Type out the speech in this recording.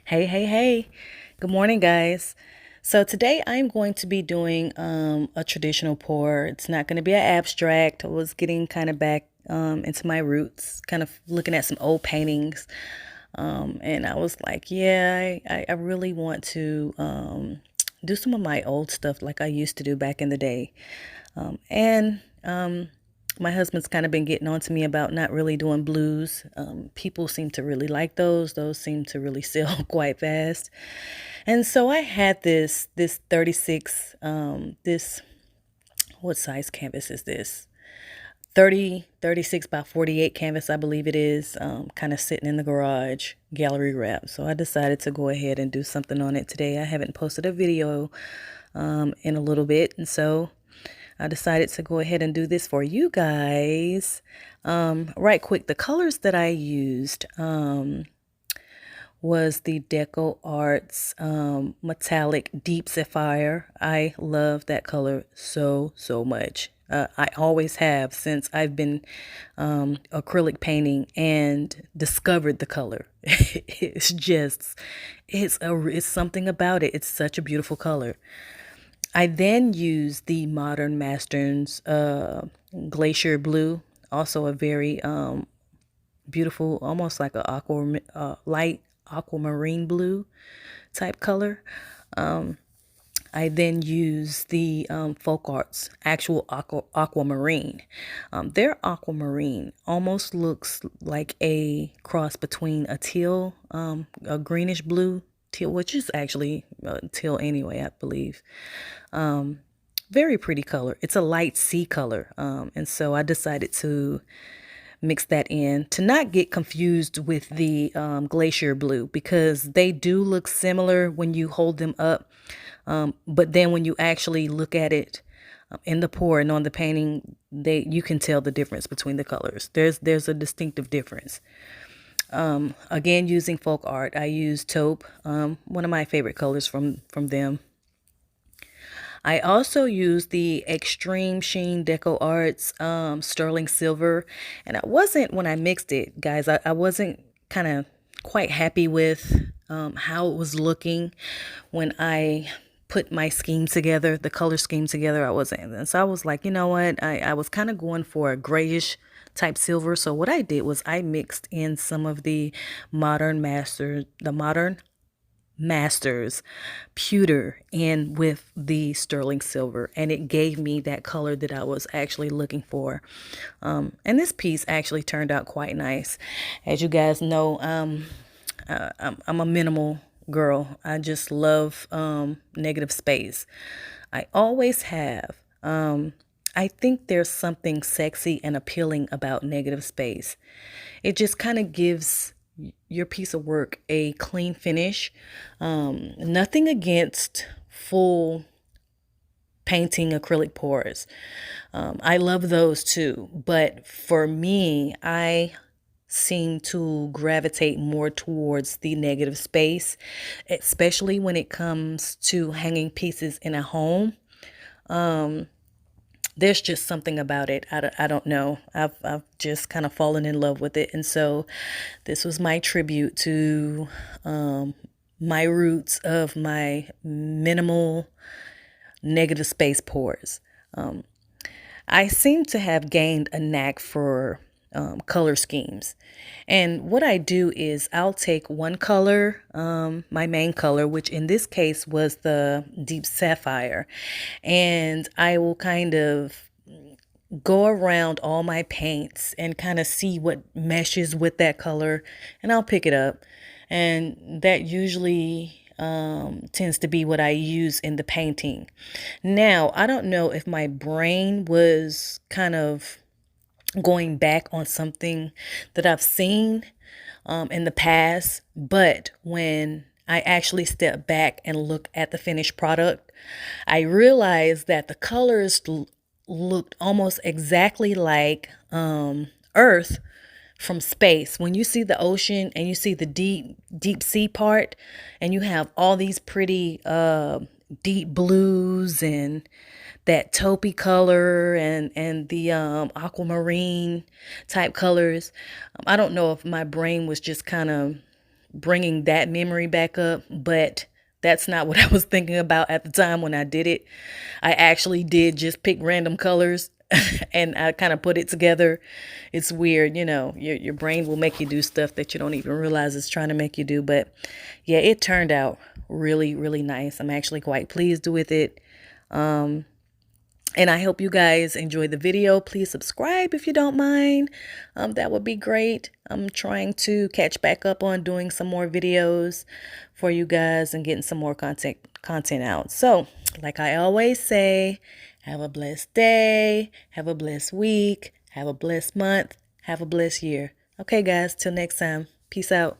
Hey. Good morning, guys. So today I'm going to be doing a traditional pour. It's not going to be an abstract. I was getting kind of back into my roots, kind of looking at some old paintings. And I was like, yeah, I really want to do some of my old stuff like I used to do back in the day. And my husband's kind of been getting on to me about not really doing blues. People seem to really like those. Those seem to really sell quite fast. And so I had this 36 this what size canvas is this? 36 by 48 canvas, I believe it is, kind of sitting in the garage, gallery wrap. So I decided to go ahead and do something on it today. I haven't posted a video in a little bit, and so I decided to go ahead and do this for you guys. Right quick, the colors that I used was the Deco Arts Metallic Deep Sapphire. I love that color so much. I always have since I've been acrylic painting and discovered the color. It's just, it's something about it. It's such a beautiful color. I then used the Modern Masters Glacier Blue, also a very beautiful, almost like a light aquamarine blue type color. I then use the Folk Arts actual aquamarine. Their aquamarine almost looks like a cross between a teal, a greenish blue teal, which is actually teal anyway, I believe. Very pretty color. It's a light sea color, and so I decided to mix that in to not get confused with the glacier blue, because they do look similar when you hold them up, but then when you actually look at it in the pour and on the painting, you can tell the difference between the colors. There's a distinctive difference. Again, using folk art, I use taupe, one of my favorite colors from them. I also use the Extreme Sheen Deco Arts sterling silver, and I wasn't, when I mixed it, guys, I wasn't kind of quite happy with how it was looking when I put my scheme together, the color scheme together. I wasn't, and so I was like, you know what, I was kind of going for a grayish type silver. So what I did was I mixed in some of the Modern Masters pewter in with the sterling silver, and it gave me that color that I was actually looking for. And this piece actually turned out quite nice. As you guys know, I'm a minimal girl. I just love negative space. I always have. I think there's something sexy and appealing about negative space. It just kind of gives your piece of work a clean finish. Nothing against full painting acrylic pours. I love those too. But for me, I seem to gravitate more towards the negative space, especially when it comes to hanging pieces in a home. There's just something about it. I don't know. I've just kind of fallen in love with it. And so this was my tribute to my roots of my minimal negative space pours. I seem to have gained a knack for color schemes. And what I do is I'll take one color, my main color, which in this case was the deep sapphire, and I will kind of go around all my paints and kind of see what meshes with that color, and I'll pick it up. And that usually tends to be what I use in the painting. Now, I don't know if my brain was kind of going back on something that I've seen in the past, but when I actually step back and look at the finished product, I realized that the colors looked almost exactly like Earth from space. When you see the ocean and you see the deep sea part, and you have all these pretty deep blues and that taupey color and the aquamarine type colors. I don't know if my brain was just kind of bringing that memory back up, but that's not what I was thinking about at the time when I did it. I actually did just pick random colors and I kind of put it together. It's weird, you know, your brain will make you do stuff that you don't even realize it's trying to make you do. But yeah, it turned out really, really nice. I'm actually quite pleased with it. And I hope you guys enjoyed the video. Please subscribe if you don't mind. That would be great. I'm trying to catch back up on doing some more videos for you guys and getting some more content out. So, like I always say, have a blessed day, have a blessed week, have a blessed month, have a blessed year. Okay, guys, till next time. Peace out.